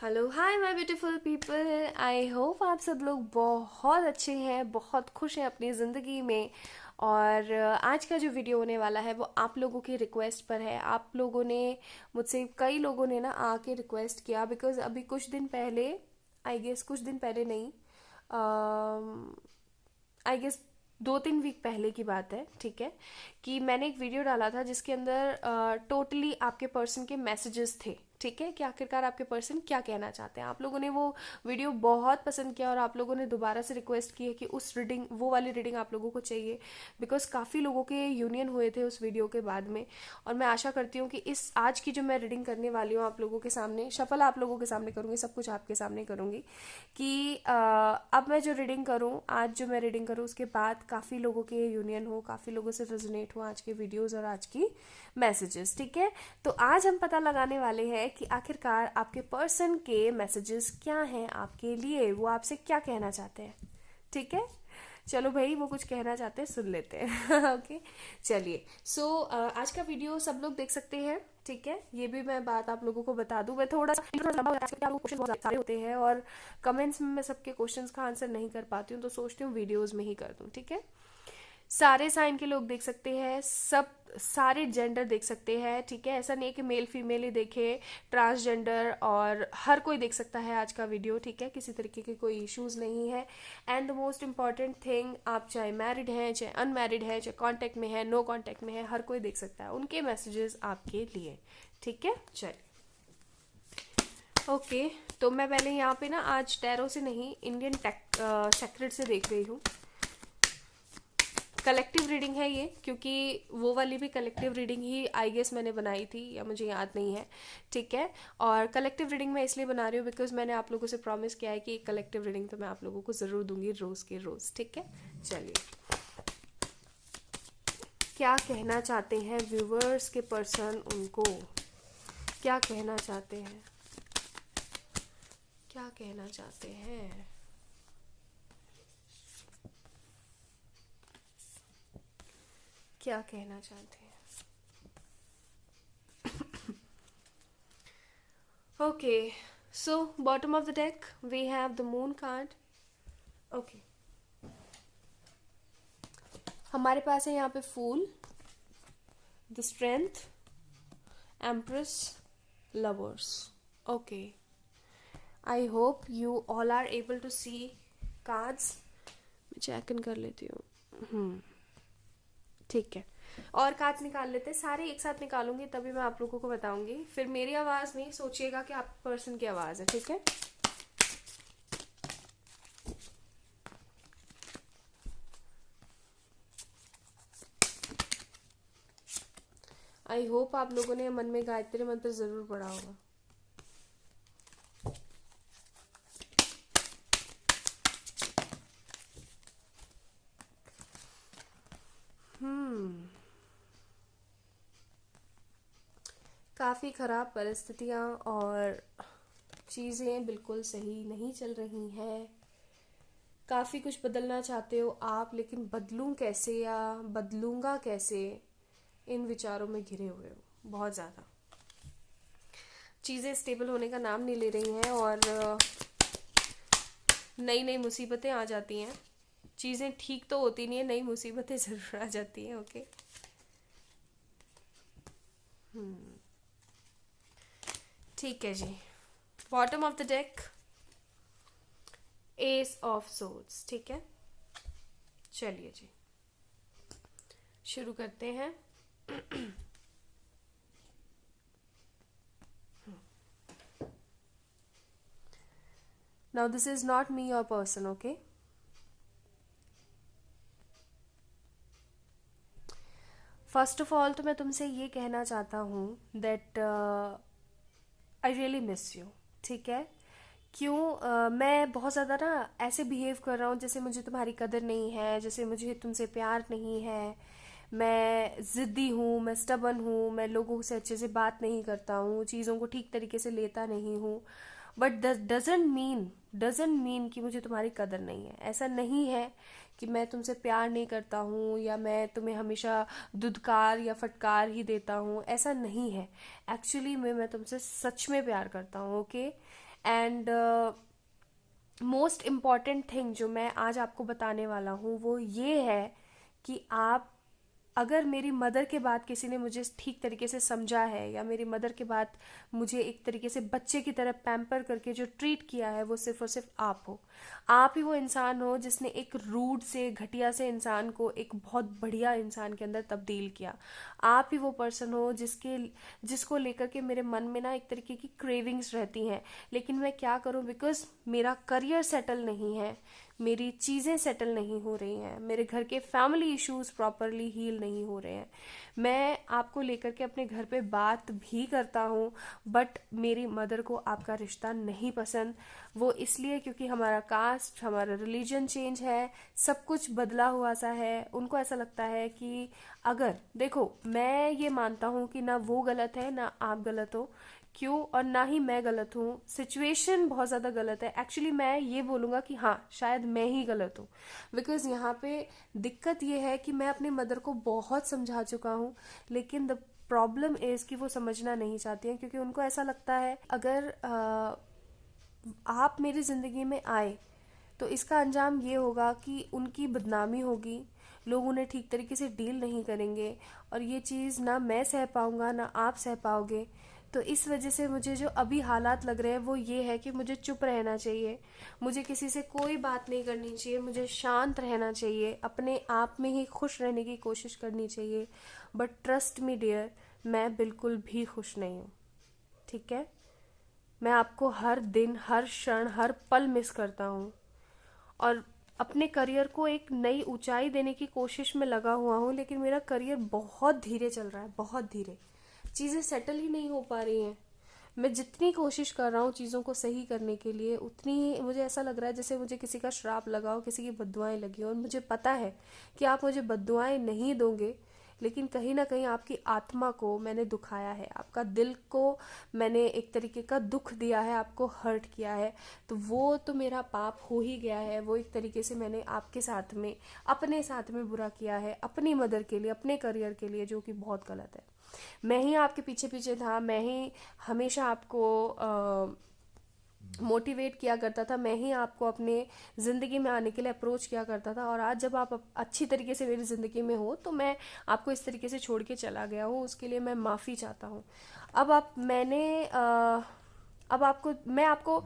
Hello hi my beautiful people. I hope आप सब लोग बहुत अच्छे हैं, बहुत खुश हैं अपनी ज़िंदगी में। और आज का जो वीडियो होने वाला है वो आप लोगों की रिक्वेस्ट पर है। आप लोगों ने मुझसे, कई लोगों ने ना आके रिक्वेस्ट किया, बिकॉज अभी कुछ दिन पहले, आई गेस कुछ दिन पहले नहीं, आई गेस 2-3 वीक पहले की बात है, ठीक है, कि मैंने एक वीडियो डाला था जिसके अंदर टोटली आपके पर्सन के मैसेजेस थे, ठीक है, कि आखिरकार आपके पर्सन क्या कहना चाहते हैं। आप लोगों ने वो वीडियो बहुत पसंद किया और आप लोगों ने दोबारा से रिक्वेस्ट की है कि उस रीडिंग, वो वाली रीडिंग आप लोगों को चाहिए, बिकॉज काफ़ी लोगों के यूनियन हुए थे उस वीडियो के बाद में। और मैं आशा करती हूँ कि इस आज की जो मैं रीडिंग करने वाली हूँ आप लोगों के सामने, शफल आप लोगों के सामने करूँगी, सब कुछ आपके सामने करूँगी, कि अब मैं जो रीडिंग करूँ, आज जो मैं रीडिंग करूँ, उसके बाद काफ़ी लोगों के यूनियन हो, काफ़ी लोगों से रेजोनेट हो आज के वीडियोज़ और आज की मैसेजेस, ठीक है। तो आज हम पता लगाने वाले हैं कि आखिरकार आपके पर्सन के मैसेजेस क्या हैं आपके लिए, वो आपसे क्या कहना चाहते हैं, ठीक है। चलो भाई, वो कुछ कहना चाहते हैं, सुन लेते हैं। ओके, चलिए। सो आज का वीडियो सब लोग देख सकते हैं, ठीक है। ये भी मैं बात आप लोगों को बता दूं, मैं थोड़ा सा लंबा हो जाता है, आपको क्वेश्चन बहुत सारे होते हैं और कमेंट्स में मैं सबके क्वेश्चंस का आंसर नहीं कर पाती हूँ, तो सोचती हूँ वीडियोस में ही कर दूँ, ठीक है। सारे साइन के लोग देख सकते हैं, सब सारे जेंडर देख सकते हैं, ठीक है। ऐसा नहीं है कि मेल फीमेल ही देखे, ट्रांसजेंडर और हर कोई देख सकता है आज का वीडियो, ठीक है। किसी तरीके के कोई इश्यूज नहीं है। And the most important thing, आप चाहे मैरिड हैं, चाहे अनमैरिड हैं, चाहे कांटेक्ट में है, नो कांटेक्ट में है, हर कोई देख सकता है उनके मैसेजेस आपके लिए, ठीक है। चलिए, ओके। तो मैं पहले यहाँ पे ना आज टैरो से नहीं, इंडियन सेक्रेट से देख रही हूँ। कलेक्टिव रीडिंग है ये, क्योंकि वो वाली भी कलेक्टिव रीडिंग ही आई गेस मैंने बनाई थी, या मुझे याद नहीं है, ठीक है। और कलेक्टिव रीडिंग मैं इसलिए बना रही हूँ बिकॉज मैंने आप लोगों से प्रॉमिस किया है कि कलेक्टिव रीडिंग तो मैं आप लोगों को ज़रूर दूंगी, रोज़ के रोज़, ठीक है। चलिए, क्या कहना चाहते हैं व्यूवर्स के पर्सन, उनको क्या कहना चाहते हैं, क्या कहना चाहते हैं, क्या कहना चाहते हैं। Okay, so bottom of the deck we have the moon card. Okay, हमारे पास है यहाँ पे fool, the strength, empress, lovers. Okay, I hope you all are able to see cards. मैं चेक इन कर लेती हूँ, ठीक है। और कार्ड्स निकाल लेते हैं, सारे एक साथ निकालूंगी तभी मैं आप लोगों को बताऊंगी, फिर मेरी आवाज़ नहीं सोचिएगा कि आप पर्सन की आवाज़ है, ठीक है। आई होप आप लोगों ने मन में गायत्री मंत्र जरूर पढ़ा होगा। काफ़ी ख़राब परिस्थितियाँ और चीज़ें बिल्कुल सही नहीं चल रही हैं। काफ़ी कुछ बदलना चाहते हो आप, लेकिन बदलूं कैसे या बदलूंगा कैसे, इन विचारों में घिरे हुए हो बहुत ज़्यादा। चीज़ें स्टेबल होने का नाम नहीं ले रही हैं और नई नई मुसीबतें आ जाती हैं। चीज़ें ठीक तो होती नहीं है, नई मुसीबतें ज़रूर आ जाती हैं। ओके, ठीक है जी। Bottom of the deck, ace of swords, ठीक है। चलिए जी, शुरू करते हैं। Now this is not me your person, okay. First of all तो मैं तुमसे ये कहना चाहता हूँ that I really miss you, ठीक है। क्यों मैं बहुत ज़्यादा ना ऐसे बिहेव कर रहा हूँ जैसे मुझे तुम्हारी कदर नहीं है, जैसे मुझे तुमसे प्यार नहीं है। मैं ज़िद्दी हूँ, मैं स्टबन हूँ, मैं लोगों से अच्छे से बात नहीं करता हूँ, चीज़ों को ठीक तरीके से लेता नहीं हूँ। बट डजेंट मीन कि मुझे तुम्हारी कदर नहीं है। ऐसा नहीं है कि मैं तुमसे प्यार नहीं करता हूँ या मैं तुम्हें हमेशा दुदकार या फटकार ही देता हूँ, ऐसा नहीं है। एक्चुअली मैं तुमसे सच में प्यार करता हूँ, okay. And most important thing जो मैं आज आपको बताने वाला हूँ वो ये है कि आप, अगर मेरी मदर के बाद किसी ने मुझे ठीक तरीके से समझा है, या मेरी मदर के बाद मुझे एक तरीके से बच्चे की तरह पैम्पर करके जो ट्रीट किया है, वो सिर्फ और सिर्फ आप हो। आप ही वो इंसान हो जिसने एक रूड से, घटिया से इंसान को एक बहुत बढ़िया इंसान के अंदर तब्दील किया। आप ही वो पर्सन हो जिसको लेकर के मेरे मन में ना एक तरीके की क्रेविंग्स रहती हैं, लेकिन मैं क्या करूं, बिकॉज मेरा करियर सेटल नहीं है, मेरी चीज़ें सेटल नहीं हो रही हैं, मेरे घर के फैमिली इश्यूज प्रॉपरली हील नहीं हो रहे हैं। मैं आपको लेकर के अपने घर पे बात भी करता हूँ, बट मेरी मदर को आपका रिश्ता नहीं पसंद। वो इसलिए क्योंकि हमारा कास्ट, हमारा रिलीजन चेंज है, सब कुछ बदला हुआ सा है। उनको ऐसा लगता है कि अगर, देखो, मैं ये मानता हूँ कि ना वो गलत है ना आप गलत हो, क्यों, और ना ही मैं गलत हूँ। सिचुएशन बहुत ज़्यादा गलत है। एक्चुअली मैं ये बोलूँगा कि हाँ, शायद मैं ही गलत हूँ, बिकॉज यहाँ पे दिक्कत ये है कि मैं अपनी मदर को बहुत समझा चुका हूँ, लेकिन द प्रॉब्लम इज़ कि वो समझना नहीं चाहती हैं, क्योंकि उनको ऐसा लगता है अगर आप मेरी ज़िंदगी में आए तो इसका अंजाम ये होगा कि उनकी बदनामी होगी, लोग उन्हें ठीक तरीके से डील नहीं करेंगे, और ये चीज़ ना मैं सह पाऊँगा ना आप सह पाओगे। तो इस वजह से मुझे जो अभी हालात लग रहे हैं वो ये है कि मुझे चुप रहना चाहिए, मुझे किसी से कोई बात नहीं करनी चाहिए, मुझे शांत रहना चाहिए, अपने आप में ही खुश रहने की कोशिश करनी चाहिए। बट ट्रस्ट मी डियर, मैं बिल्कुल भी खुश नहीं हूँ, ठीक है। मैं आपको हर दिन, हर क्षण, हर पल मिस करता हूँ, और अपने करियर को एक नई ऊंचाई देने की कोशिश में लगा हुआ हूँ, लेकिन मेरा करियर बहुत धीरे चल रहा है, बहुत धीरे। चीज़ें सेटल ही नहीं हो पा रही हैं। मैं जितनी कोशिश कर रहा हूँ चीज़ों को सही करने के लिए, उतनी ही मुझे ऐसा लग रहा है जैसे मुझे किसी का श्राप लगा हो, किसी की बद्दुआएं लगी हो। और मुझे पता है कि आप मुझे बद्दुआएं नहीं दोगे, लेकिन कहीं ना कहीं आपकी आत्मा को मैंने दुखाया है, आपका दिल को मैंने एक तरीके का दुख दिया है, आपको हर्ट किया है। तो वो तो मेरा पाप हो ही गया है। वो एक तरीके से मैंने आपके साथ में, अपने साथ में बुरा किया है, अपनी मदर के लिए, अपने करियर के लिए, जो कि बहुत गलत है। मैं ही आपके पीछे पीछे था, मैं ही हमेशा आपको मोटिवेट किया करता था, मैं ही आपको अपने ज़िंदगी में आने के लिए अप्रोच किया करता था, और आज जब आप अच्छी तरीके से मेरी ज़िंदगी में हो तो मैं आपको इस तरीके से छोड़ के चला गया हूँ, उसके लिए मैं माफ़ी चाहता हूँ। अब आप मैंने अब आपको मैं आपको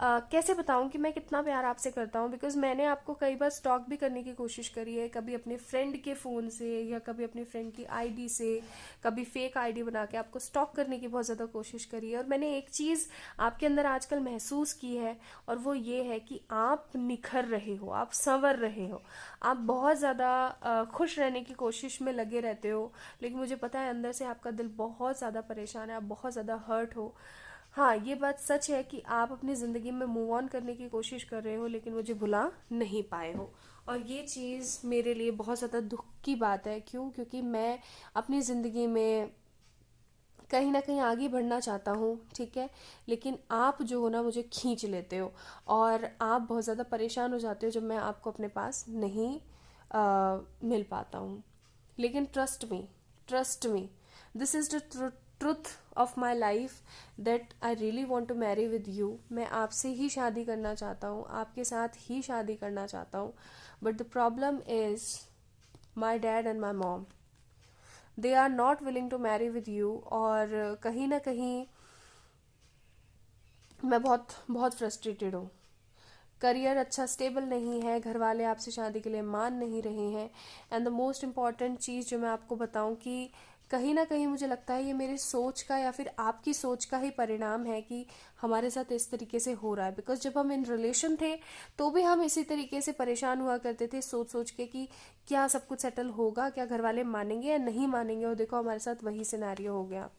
कैसे बताऊं कि मैं कितना प्यार आपसे करता हूं, बिकॉज मैंने आपको कई बार स्टॉक भी करने की कोशिश करी है, कभी अपने फ्रेंड के फ़ोन से, या कभी अपने फ्रेंड की आईडी से, कभी फेक आईडी बना के आपको स्टॉक करने की बहुत ज़्यादा कोशिश करी है। और मैंने एक चीज़ आपके अंदर आजकल महसूस की है, और वो ये है कि आप निखर रहे हो, आप संवर रहे हो, आप बहुत ज़्यादा खुश रहने की कोशिश में लगे रहते हो, लेकिन मुझे पता है अंदर से आपका दिल बहुत ज़्यादा परेशान है, आप बहुत ज़्यादा हर्ट हो। हाँ, ये बात सच है कि आप अपनी ज़िंदगी में मूव ऑन करने की कोशिश कर रहे हो, लेकिन मुझे भुला नहीं पाए हो, और ये चीज़ मेरे लिए बहुत ज़्यादा दुख की बात है। क्यों? क्योंकि मैं अपनी ज़िंदगी में कहीं ना कहीं आगे बढ़ना चाहता हूँ, ठीक है, लेकिन आप जो हो ना, मुझे खींच लेते हो, और आप बहुत ज़्यादा परेशान हो जाते हो जब मैं आपको अपने पास नहीं मिल पाता हूँ। लेकिन trust me, this is the truth of my life, that I really want to marry with you. मैं आपसे ही शादी करना चाहता हूँ, आपके साथ ही शादी करना चाहता हूँ, but the problem is my dad and my mom, they are not willing to marry with you. और कहीं ना कहीं मैं बहुत बहुत फ्रस्ट्रेटेड हूँ। करियर अच्छा स्टेबल नहीं है, घर वाले आपसे शादी के लिए मान नहीं रहे हैं, एंड द मोस्ट इम्पॉर्टेंट चीज़ जो मैं आपको बताऊं कि कहीं ना कहीं मुझे लगता है ये मेरी सोच का या फिर आपकी सोच का ही परिणाम है कि हमारे साथ इस तरीके से हो रहा है। बिकॉज जब हम इन रिलेशन थे तो भी हम इसी तरीके से परेशान हुआ करते थे, सोच सोच के कि क्या सब कुछ सेटल होगा, क्या घर वाले मानेंगे या नहीं मानेंगे, और देखो हमारे साथ वही सिनेरियो हो गया।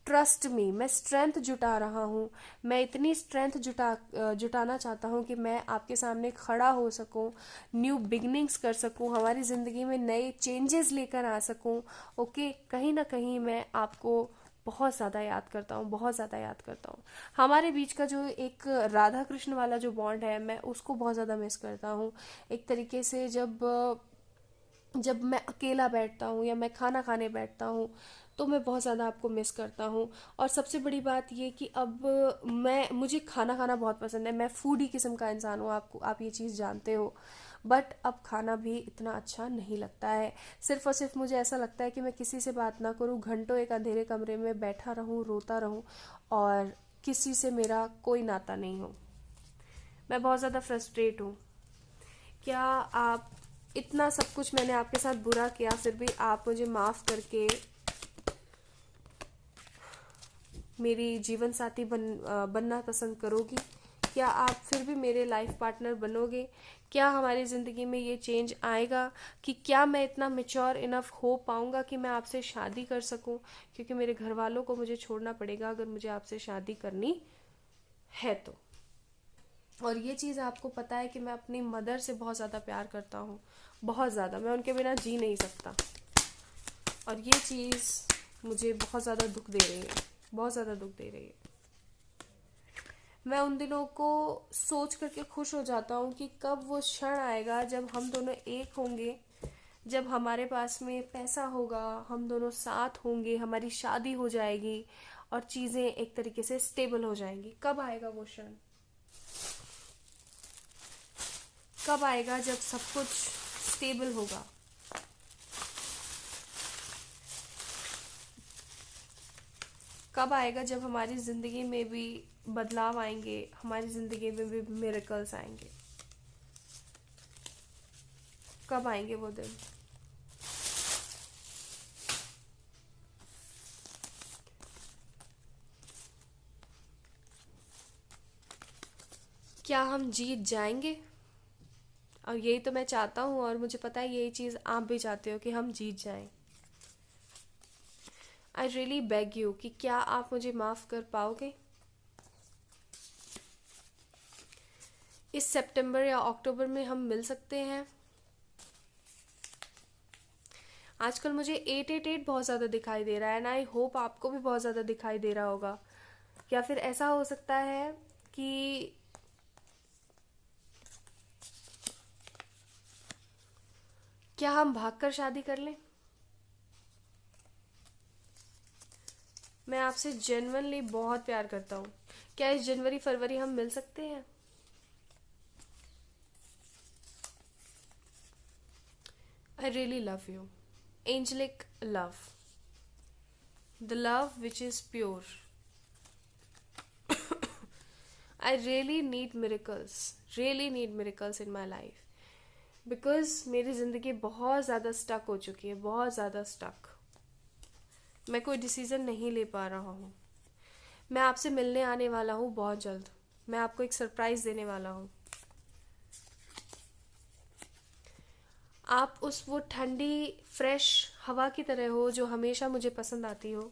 ट्रस्ट मी, मैं स्ट्रेंथ जुटा रहा हूँ, मैं इतनी स्ट्रेंथ जुटाना चाहता हूँ कि मैं आपके सामने खड़ा हो सकूँ, न्यू बिगनिंग्स कर सकूँ, हमारी ज़िंदगी में नए चेंजेस लेकर आ सकूँ। ओके, कहीं ना कहीं मैं आपको बहुत ज़्यादा याद करता हूँ, बहुत ज़्यादा याद करता हूँ। हमारे बीच का जो एक राधा कृष्ण वाला जो बॉन्ड है, मैं उसको बहुत ज़्यादा मिस करता हूँ। एक तरीके से जब जब मैं अकेला बैठता हूँ या मैं खाना खाने बैठता हूँ, तो मैं बहुत ज़्यादा आपको मिस करता हूँ। और सबसे बड़ी बात ये कि अब मुझे खाना खाना बहुत पसंद है, मैं फूडी किस्म का इंसान हूँ, आप ये चीज़ जानते हो। बट अब खाना भी इतना अच्छा नहीं लगता है। सिर्फ और सिर्फ मुझे ऐसा लगता है कि मैं किसी से बात ना करूँ, घंटों एक अंधेरे कमरे में बैठा रहूँ, रोता रहूँ, और किसी से मेरा कोई नाता नहीं हो। मैं बहुत ज़्यादा फ्रस्ट्रेट हूँ। क्या आप, इतना सब कुछ मैंने आपके साथ बुरा किया, फिर भी आप मुझे माफ़ करके मेरी जीवन साथी बनना पसंद करोगी? क्या आप फिर भी मेरे लाइफ पार्टनर बनोगे? क्या हमारी ज़िंदगी में ये चेंज आएगा? कि क्या मैं इतना मेच्योर इनफ हो पाऊंगा कि मैं आपसे शादी कर सकूं? क्योंकि मेरे घर वालों को मुझे छोड़ना पड़ेगा अगर मुझे आपसे शादी करनी है तो। और ये चीज़ आपको पता है कि मैं अपनी मदर से बहुत ज़्यादा प्यार करता हूँ, बहुत ज़्यादा, मैं उनके बिना जी नहीं सकता। और ये चीज़ मुझे बहुत ज़्यादा दुख दे रही है, बहुत ज़्यादा दुख दे रही है। मैं उन दिनों को सोच करके खुश हो जाता हूँ कि कब वो क्षण आएगा जब हम दोनों एक होंगे, जब हमारे पास में पैसा होगा, हम दोनों साथ होंगे, हमारी शादी हो जाएगी और चीज़ें एक तरीके से स्टेबल हो जाएंगी। कब आएगा वो क्षण? कब आएगा जब सब कुछ स्टेबल होगा? कब आएगा जब हमारी ज़िंदगी में भी बदलाव आएंगे, हमारी ज़िंदगी में भी मिरेकल्स आएंगे? कब आएंगे वो दिन? क्या हम जीत जाएंगे? और यही तो मैं चाहता हूँ, और मुझे पता है यही चीज़ आप भी चाहते हो कि हम जीत जाएं। आई रियली बेग यू कि क्या आप मुझे माफ़ कर पाओगे? इस सितंबर या अक्टूबर में हम मिल सकते हैं। आजकल मुझे 888 बहुत ज़्यादा दिखाई दे रहा है, एंड आई होप आपको भी बहुत ज़्यादा दिखाई दे रहा होगा। या फिर ऐसा हो सकता है कि क्या हम भागकर शादी कर लें? मैं आपसे जेन्युइनली बहुत प्यार करता हूँ। क्या इस जनवरी फरवरी हम मिल सकते हैं? I really love you, angelic love, the love which is pure. I really need miracles, really need miracles in my life. Because मेरी ज़िंदगी बहुत ज़्यादा स्टक हो चुकी है, बहुत ज़्यादा स्टक। मैं कोई डिसीज़न नहीं ले पा रहा हूँ। मैं आपसे मिलने आने वाला हूँ बहुत जल्द। मैं आपको एक सरप्राइज़ देने वाला हूँ। आप उस वो ठंडी फ्रेश हवा की तरह हो जो हमेशा मुझे पसंद आती हो।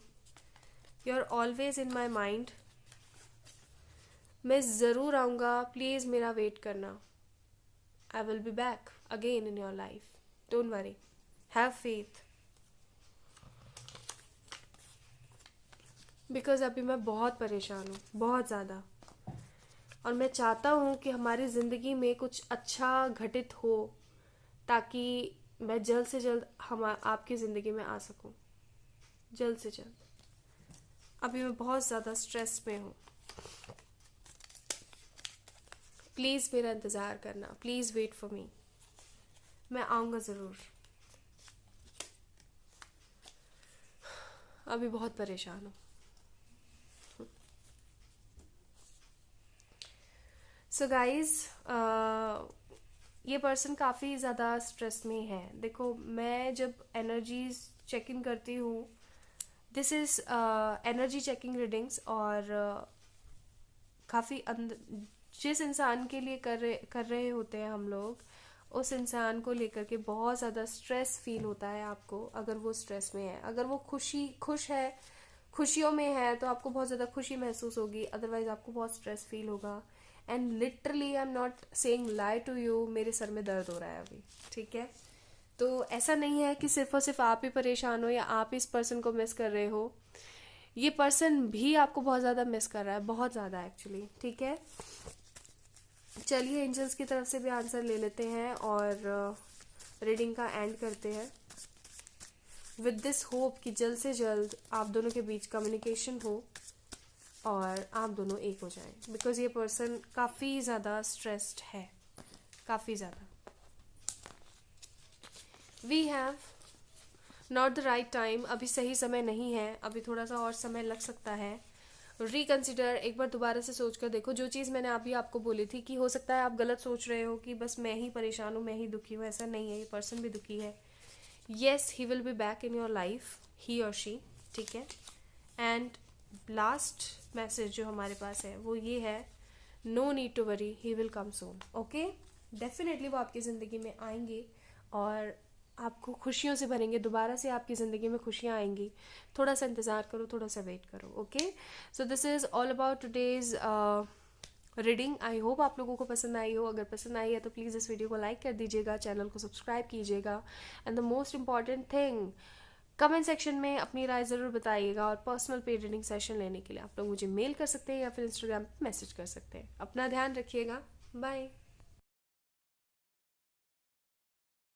You are always in my mind. मैं ज़रूर आऊँगा, प्लीज़ मेरा वेट करना। I will be back again in your life. Don't worry. Have faith. Because अभी मैं बहुत परेशान हूँ, बहुत ज़्यादा। और मैं चाहता हूँ कि हमारी ज़िंदगी में कुछ अच्छा घटित हो, ताकि मैं जल्द से जल्द आपकी ज़िंदगी में आ सकूँ, जल्द से जल्द। अभी मैं बहुत ज़्यादा स्ट्रेस में हूँ। प्लीज़ मेरा इंतज़ार करना, प्लीज़ वेट फॉर मी। मैं आऊँगा ज़रूर। अभी बहुत परेशान हूँ। सो गाइज, ये पर्सन काफ़ी ज़्यादा स्ट्रेस में है। देखो, मैं जब एनर्जीज चेक इन करती हूँ, this is energy checking readings, और काफ़ी जिस इंसान के लिए कर रहे होते हैं हम लोग, उस इंसान को लेकर के बहुत ज़्यादा स्ट्रेस फील होता है आपको। अगर वो स्ट्रेस में है, अगर वो खुश है, खुशियों में है, तो आपको बहुत ज़्यादा खुशी महसूस होगी, अदरवाइज आपको बहुत स्ट्रेस फील होगा। And literally I am not saying lie to you, मेरे सर में दर्द हो रहा है अभी, ठीक है? तो ऐसा नहीं है कि सिर्फ और सिर्फ आप ही परेशान हो या आप इस पर्सन को मिस कर रहे हो। ये पर्सन भी आपको बहुत ज़्यादा मिस कर रहा है, बहुत ज़्यादा एक्चुअली, ठीक है? चलिए एंजल्स की तरफ से भी आंसर ले लेते हैं और रीडिंग का एंड करते हैं। विद दिस होप कि जल्द से जल्द आप दोनों के बीच कम्युनिकेशन हो और आप दोनों एक हो जाएं, बिकॉज ये पर्सन काफ़ी ज़्यादा स्ट्रेस्ड है, काफ़ी ज़्यादा। We have not the right time, अभी सही समय नहीं है, अभी थोड़ा सा और समय लग सकता है। रिकन्सिडर, एक बार दोबारा से सोच कर देखो। जो चीज़ मैंने अभी आपको बोली थी कि हो सकता है आप गलत सोच रहे हो कि बस मैं ही परेशान हूँ, मैं ही दुखी हूँ, ऐसा नहीं है, ये पर्सन भी दुखी है। Yes, he will be back in your life, he और शी, ठीक है। एंड लास्ट मैसेज जो हमारे पास है वो ये है, no need to worry, he will come soon. Okay, definitely वो आपकी ज़िंदगी में आएंगे और आपको खुशियों से भरेंगे, दोबारा से आपकी ज़िंदगी में खुशियाँ आएंगी। थोड़ा सा इंतज़ार करो, थोड़ा सा वेट करो। Okay, so this is all about today's reading. I hope आप लोगों को पसंद आई हो। अगर पसंद आई है तो प्लीज़ इस वीडियो को लाइक कर दीजिएगा, चैनल को सब्सक्राइब कीजिएगा, and the most important thing, comment section में अपनी राय ज़रूर बताइएगा। और पर्सनल पेड रीडिंग सेशन लेने के लिए आप लोग मुझे मेल कर सकते हैं या फिर इंस्टाग्राम पर मैसेज कर सकते हैं। अपना ध्यान रखिएगा, बाय।